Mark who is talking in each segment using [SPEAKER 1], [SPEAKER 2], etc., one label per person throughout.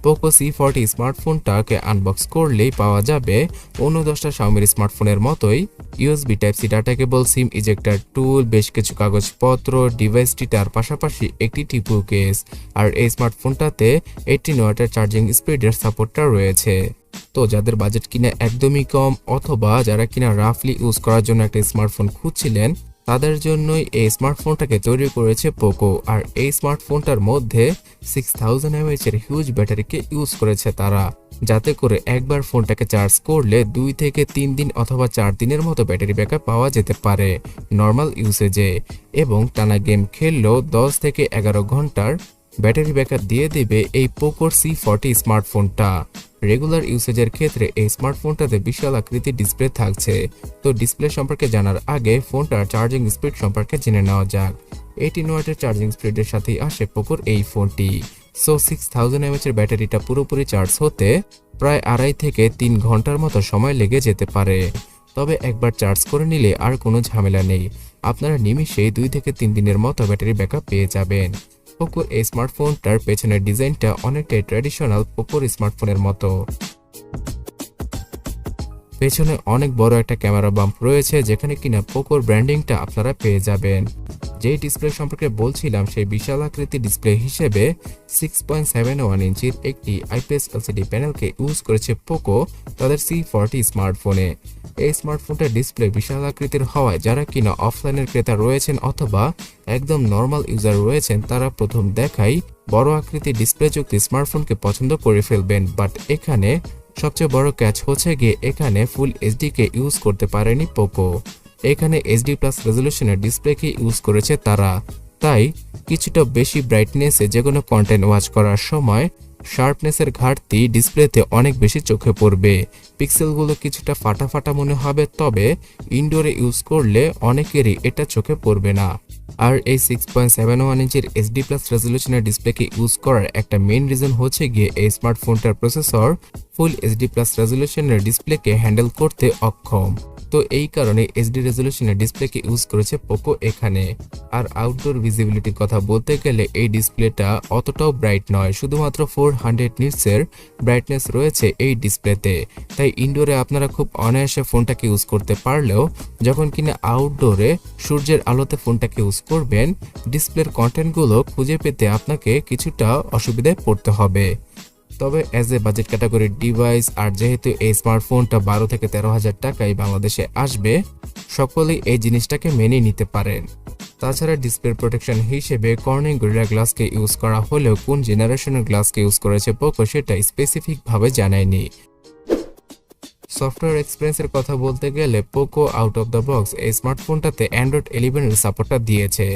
[SPEAKER 1] Poco C40 স্মার্টফোনটাকে unbox করলেই পাওয়া যাবে অন্য 10টা Xiaomi স্মার্টফোনের মতোই USB Type-C data cable, SIM ejector tool, বেশ কিছু কাগজপত্র, ডিভাইসটি তার পাশাপাশি একটি টিপু কেস। আর এই স্মার্টফোনটাতে 18 ওয়াটের চার্জিং স্পিডের সাপোর্টটা রয়েছে। তো যাদের বাজেট কিনা একদমই কম অথবা যারা কিনা রাফলি ইউজ করার জন্য একটা স্মার্টফোন খুঁজছিলেন, তাদের জন্যই এই স্মার্টফোনটাকে তৈরি করেছে পোকো। আর এই স্মার্টফোনটার মধ্যে 6000 mAh এর হিউজ ব্যাটারিকে ইউজ করেছে তারা, যাতে করে একবার ফোনটাকে চার্জ করলে 2 থেকে 3 দিন অথবা 4 দিনের মতো ব্যাটারি ব্যাকআপ পাওয়া যেতে পারে নর্মাল ইউসেজে। এবং টানা গেম খেললেও 10 থেকে 11 ঘন্টার ব্যাটারি ব্যাকআপ দিয়ে দেবে এই পোকোর C40 স্মার্টফোনটা। রেগুলার ইউসেজের ক্ষেত্রে এই স্মার্টফোনটাতে বিশাল আকৃতির ডিসপ্লে থাকছে। তো ডিসপ্লে সম্পর্কে জানার আগে ফোনটার চার্জিং স্পিড সম্পর্কে জেনে নেওয়া যাক। 18 ওয়াটের চার্জিং স্পিডের সাথেই আসে পোকোর এই ফোনটি। 6000 mAh এর ব্যাটারিটা পুরোপুরি চার্জ হতে প্রায় 2.5 থেকে 3 ঘন্টার মতো সময় লেগে যেতে পারে। তবে একবার চার্জ করে নিলে আর কোনো ঝামেলা নেই, আপনারা নিমিষেই 2 থেকে 3 দিনের মতো ব্যাটারি ব্যাকআপ পেয়ে যাবেন। পোকোর এই স্মার্টফোনটার পেছনের ডিজাইনটা অনেকটাই ট্র্যাডিশনাল পোকোর স্মার্টফোনের মতো। পেছনে অনেক বড় একটা ক্যামেরা বাম্প রয়েছে, যেখানে কিনা পোকোর ব্র্যান্ডিংটা আপনারা পেয়ে যাবেন। যেই ডিসপ্লে সম্পর্কে বলছিলাম, সেই বিশাল আকৃতির ডিসপ্লে হিসেবে 6.71 ইঞ্চির একটি IPS LCD প্যানেলকে ইউজ করেছে পোকো তাদের C40 স্মার্টফোনে। এই স্মার্টফোনটার ডিসপ্লে বিশাল আকৃতির হওয়ায় যারা কিনা অফলাইনের ক্রেতা রয়েছেন অথবা একদম নর্মাল ইউজার রয়েছেন, তারা প্রথম দেখাই বড় আকৃতির ডিসপ্লে যুক্ত স্মার্টফোনকে পছন্দ করে ফেলবেন। বাট এখানে সবচেয়ে বড় ক্যাচ হচ্ছে গিয়ে এখানে ফুল এইচডি কে ইউজ করতে পারেনি পোকো। এখানে HD+ রেজলিউশনের ডিসপ্লেকে ইউজ করেছে তারা, তাই কিছুটা বেশি ব্রাইটনেসে যে কোনো কন্টেন্ট ওয়াচ করার সময় শার্পনেসের ঘাটতি ডিসপ্লেতে অনেক বেশি চোখে পড়বে। পিক্সেলগুলো কিছুটা ফাটা ফাটা মনে হবে, তবে ইনডোরে ইউজ করলে অনেকেরই এটা চোখে পড়বে না। আর এই 6.71 ইঞ্চির HD+ রেজলিউশনের ডিসপ্লেকে ইউজ করার একটা মেইন রিজন হচ্ছে গিয়ে এই স্মার্টফোনটার প্রসেসর ফুল HD+ রেজলিউশনের ডিসপ্লেকে হ্যান্ডেল করতে অক্ষম। তো এই কারণে HD রেজলিউশনের ডিসপ্লেকে ইউজ করেছে পোকো এখানে। আর আউটডোর ভিজিবিলিটির কথা বলতে গেলে এই ডিসপ্লেটা অতটাও ব্রাইট নয়, শুধুমাত্র 400 নিটসের ব্রাইটনেস রয়েছে এই ডিসপ্লেতে। তাই ইনডোরে আপনারা খুব অনায়াসে ফোনটাকে ইউজ করতে পারলেও যখন কিনা আউটডোরে সূর্যের আলোতে ফোনটাকে ইউজ করবেন, ডিসপ্লের কন্টেন্টগুলো খুঁজে পেতে আপনাকে কিছুটা অসুবিধায় পড়তে হবে। তবে অ্যাজ এ বাজেট ক্যাটাগরির ডিভাইস, আর যেহেতু এই স্মার্টফোনটা 12 থেকে 13,000 টাকায় বাংলাদেশে আসবে, সকলেই এই জিনিসটাকে মেনে নিতে পারেন। তাছাড়া ডিসপ্লে প্রোটেকশন হিসেবে কর্নিং গরিলা গ্লাসকে ইউজ করা হলেও কোন জেনারেশনের গ্লাসকে ইউজ করেছে পোকো সেটা স্পেসিফিকভাবে জানায়নি। সফটওয়্যার এক্সপিরিয়েন্সের কথা বলতে গেলে Poco out of the box এই স্মার্টফোনটাতে অ্যান্ড্রয়েড 11 এর সাপোর্টটা দিয়েছে,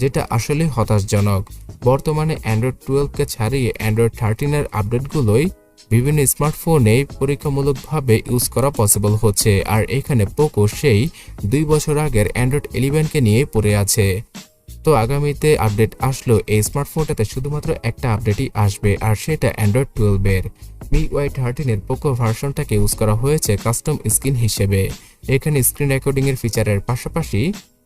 [SPEAKER 1] যেটা আসলে হতাশজনক। বর্তমানে অ্যান্ড্রয়েড 12কে ছাড়িয়ে অ্যান্ড্রয়েড 13 এর আপডেটগুলোই বিভিন্ন স্মার্টফোনে পরীক্ষামূলকভাবে ইউজ করা পসিবল হচ্ছে। আর এখানে পোকো সেই 2 বছর আগের অ্যান্ড্রয়েড 11কে নিয়ে পড়ে আছে। তো আগামীতে আপডেট আসলো এই স্মার্টফোনটাতে শুধুমাত্র একটা আপডেটই আসবে, আর সেটা অ্যান্ড্রয়েড 12 এর MIUI 13 এর পোকো ভার্সনটাকে ইউজ করা হয়েছে কাস্টম স্ক্রিন হিসেবে। এখানে স্ক্রিন রেকর্ডিং এর ফিচারের পাশাপাশি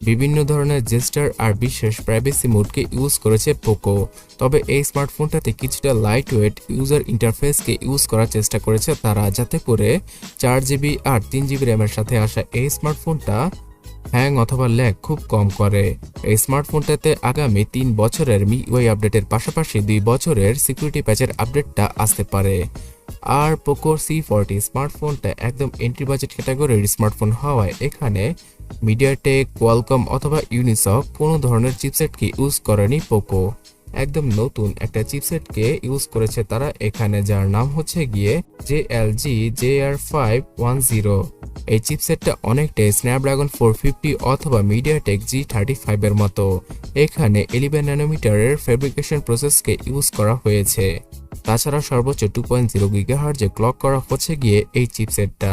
[SPEAKER 1] বিভিন্ন ধরনের জেস্টার আর বিশেষ প্রাইভেসি মোডকে ইউজ করেছে পোকো। তবে এই স্মার্টফোনটাতে কিছুটা লাইট ওয়েট ইউজার ইন্টারফেসকে ইউজ করার চেষ্টা করেছে তারা, যাতে করে 4GB আর 3GB র্যামের সাথে আসা এই স্মার্টফোনটা হ্যাং অথবা ল্যাগ খুব কম করে। এই স্মার্টফোনটাতে আগামী 3 বছরের MIUI আপডেটের পাশাপাশি 2 বছরের সিকিউরিটি প্যাচের আপডেটটা আসতে পারে। আর পোকোর C40 স্মার্টফোনটা একদম এন্ট্রি বাজেট ক্যাটাগরির স্মার্টফোন হওয়ায় এখানে মিডিয়াটেক, কোয়ালকম অথবা ইউনিসক কোনো ধরনের চিপসেটকে ইউজ করেনি পোকো। একদম নতুন একটা চিপসেটকে ইউজ করেছে তারা এখানে, যার নাম হচ্ছে গিয়ে JLG JR510। এই চিপসেটটা অনেকটাই স্ন্যাপড্রাগন 450 অথবা মিডিয়াটেক G35 এর মতো। এখানে 11 ন্যানোমিটারের ফেব্রিকেশন প্রসেসকে ইউজ করা হয়েছে। তাছাড়া সর্বোচ্চ 2.0 GHz ক্লক করা হচ্ছে গিয়ে এই চিপসেটটা।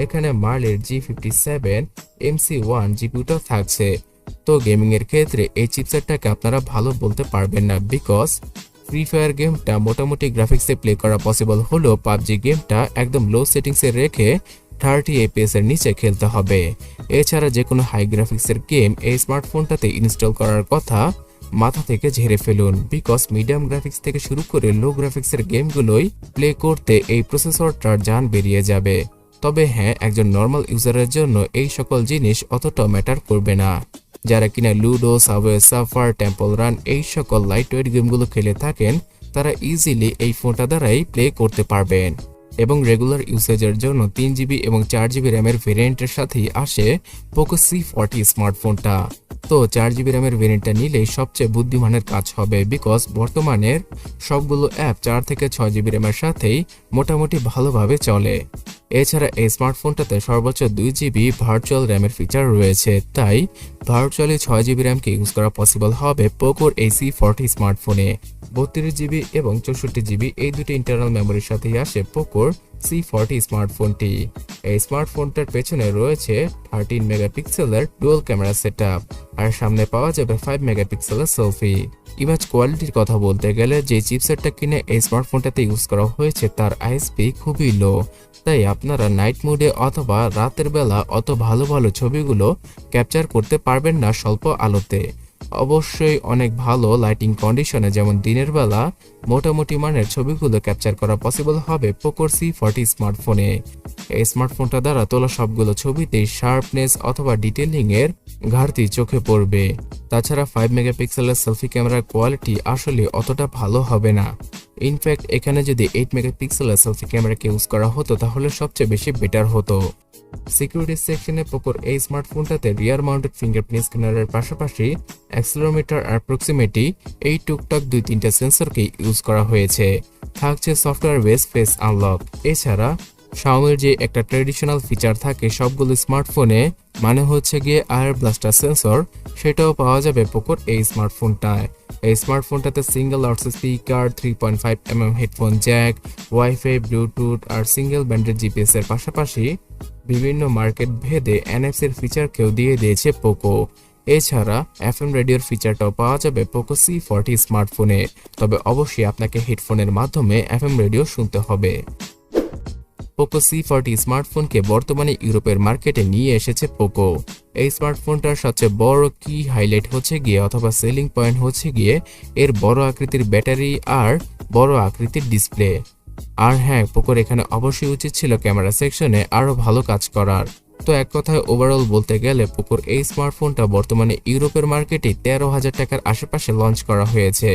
[SPEAKER 1] এখানে মার্লের G57 MC1 জিপিইউটা থাকছে। তো গেমিং এর ক্ষেত্রে এই চিপসেটটাকে আপনারা ভালো বলতে পারবেন না, বিকজ ফ্রি ফায়ার গেমটা মোটামুটি গ্রাফিক্সে প্লে করা পসিবল হলেও PUBG গেমটা একদম লো সেটিংসে রেখে 30 FPS এর নিচে খেলতে হবে। এছাড়া যে কোনো হাই গ্রাফিক্সের গেম এই স্মার্টফোনটাতে ইনস্টল করার কথা মাথা থেকে ঝেড়ে ফেলুন, বিকজ মিডিয়াম গ্রাফিক্স থেকে শুরু করে লো গ্রাফিক্সের গেমগুলোই প্লে করতে এই প্রসেসরটার জান বেরিয়ে যাবে। তবে হ্যাঁ, একজন নর্মাল ইউজারের জন্য এই সকল জিনিস অতটা ম্যাটার করবে না। যারা কিনা ludo, subway surfer, temple run এই সকল লাইট ওয়েট গেমগুলো খেলে থাকেন, তারা ইজিলি এই ফোনটা দ্বারাই প্লে করতে পারবেন। এবং রেগুলার ইউসেজের জন্য 3GB এবং 4GB র্যামের ভেরিয়েন্টের সাথেই আসে পোকো C40 স্মার্টফোনটা। তো 4GB র্যামের ভেরিয়েন্টটা নিলেই সবচেয়ে বুদ্ধিমানের কাজ হবে, বিকজ বর্তমানের সবগুলো অ্যাপ 4 থেকে 6GB র্যামের সাথেই মোটামুটি ভালোভাবে চলে। এছাড়া এই স্মার্টফোনটাতে সর্বোচ্চ 2GB ভার্চুয়াল র্যামের ফিচার রয়েছে, তাই ভার্চুয়ালি 6GB র্যামকে ইউজ করা পসিবল হবে পোকোর এই C40 স্মার্টফোনে। 32GB এবং 64GB এই দুটি ইন্টারনাল মেমোরির সাথেই আসে পোকোর C40 স্মার্টফোনটি। এই স্মার্টফোনটার পেছনে রয়েছে 13 মেগাপিক্সেলের ডুয়াল ক্যামেরা সেটআপ, আর সামনে পাওয়া যাবে 5 মেগাপিক্সেলের সেলফি। ইমেজ কোয়ালিটির কথা বলতে গেলে যে চিপসেটটা কিনে এই স্মার্টফোনটাতে ইউজ করা হয়েছে তার আইএসপি খুবই লো, তাই আপনারা নাইট মোডে অথবা রাতের বেলা অত ভালো ভালো ছবিগুলো ক্যাপচার করতে পারবেন না স্বল্প আলোতে। অবশ্যই অনেক ভালো লাইটিং কন্ডিশনে, যেমন দিনের বেলা মোটামুটি মানের ছবিগুলো ক্যাপচার করা পসিবল হবে পোকোর C40 স্মার্টফোনে। এই স্মার্টফোনটা দ্বারা তোলা সবগুলো ছবিতেই শার্পনেস অথবা ডিটেলিং এর ঘাটতি চোখে পড়বে। তাছাড়া 5 মেগাপিক্সেলের সেলফি ক্যামেরার কোয়ালিটি আসলে অতটা ভালো হবে না। ইনফ্যাক্ট এখানে যদি 8 মেগাপিক্সেলের সেলফি ক্যামেরাকে ইউজ করা হতো তাহলে সবচেয়ে বেশি বেটার হতো। সিকিউরিটি সেকশনে পোকোর এই স্মার্টফোনটাতে রিয়ার মাউন্টেড ফিঙ্গারপ্রিন্ট স্ক্যানারের পাশাপাশি অ্যাক্সেলেরোমিটার আর প্রক্সিমিটি এই টুকটাক 2-3টা সেন্সরকে ইউজ করা হয়েছে। থাকছে সফটওয়্যার বেস ফেস আনলক। এছাড়া Xiaomiর যে একটা ট্র্যাডিশনাল ফিচার থাকে সবগুলো স্মার্টফোনে, মানে হচ্ছে গিয়ে আয়ার ব্লাস্টার সেন্সর, সেটাও পাওয়া যাবে পোকোর এই স্মার্টফোনটায়। এই স্মার্টফোনটাতে single outs speaker, 3.5mm headphone jack, wifi, bluetooth আর সিঙ্গেল ব্যান্ডেড জিপিএস এর পাশাপাশি বিভিন্ন মার্কেট ভেদে এনএফসির ফিচারকেও দিয়ে দিয়েছে পোকো। এছাড়া এফএম রেডিওর ফিচারটাও পাওয়া যাবে পোকো C40 স্মার্টফোনে, তবে অবশ্যই আপনাকে হেডফোনের মাধ্যমে এফএম রেডিও শুনতে হবে। পোকো C40 স্মার্টফোনকে বর্তমানে ইউরোপের মার্কেটে নিয়ে এসেছে পোকো। এই স্মার্টফোনটার সবচেয়ে বড় কি হাইলাইট হচ্ছে গিয়ে অথবা সেলিং পয়েন্ট হচ্ছে গিয়ে এর বড় আকৃতির ব্যাটারি আর বড় আকৃতির ডিসপ্লে। আর হ্যাঁ, পোকোর এখানে অবশ্যই উচিত ছিল ক্যামেরা সেকশনে আরো ভালো কাজ করার। তো এক কথায় ওভারঅল বলতে গেলে পোকোর এই স্মার্টফোনটা বর্তমানে ইউরোপের মার্কেটে 13,000 টাকার আশেপাশে লঞ্চ করা হয়েছে,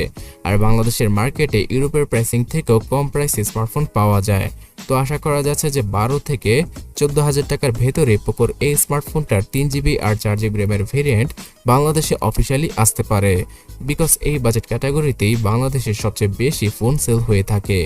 [SPEAKER 1] আর বাংলাদেশের মার্কেটে ইউরোপের প্রাইসিং থেকেও কম প্রাইসে স্মার্টফোন পাওয়া যায়। তো আশা করা যাচ্ছে যে 12 থেকে 14,000 টাকার ভেতরে পোকোর এই স্মার্টফোনটার 3GB আর 4GB র্যামের ভেরিয়েন্ট বাংলাদেশে অফিসিয়ালি আসতে পারে, বিকজ এই বাজেট ক্যাটাগরিতেই বাংলাদেশের সবচেয়ে বেশি ফোন সেল হয়ে থাকে।